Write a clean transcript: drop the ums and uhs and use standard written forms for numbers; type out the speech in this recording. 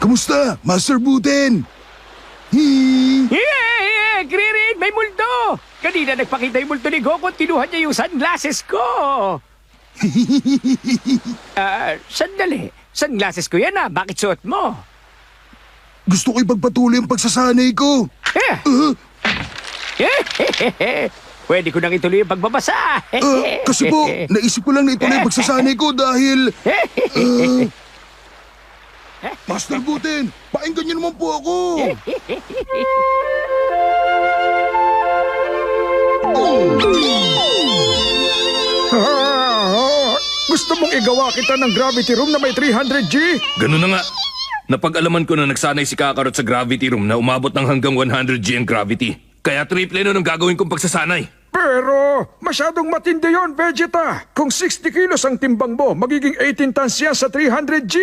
Kamusta, Master Buten? Kririn, may multo! Kanina nagpakita yung multo ni Goku at kinuha niya yung sunglasses ko. Sandali. Sunglasses ko yan Bakit suot mo? Gusto ko ipagpatuloy ang pagsasanay ko. Pwede ko nang ituloy yung pagbabasa. Kasi po, naisip ko lang na ituloy ang pagsasanay ko dahil... Master Buten, pakinggan niyo naman po ako. Gusto mong igawa kita ng gravity room na may 300G? Ganun na nga. Napag-alaman ko na nagsanay si Kakarot sa gravity room na umabot ng hanggang 100G ang gravity. Kaya triple nun ang gagawin kong pagsasanay. Pero masyadong matindi yon, Vegeta. Kung 60 kilos ang timbang mo, magiging 18 tons yan sa 300G.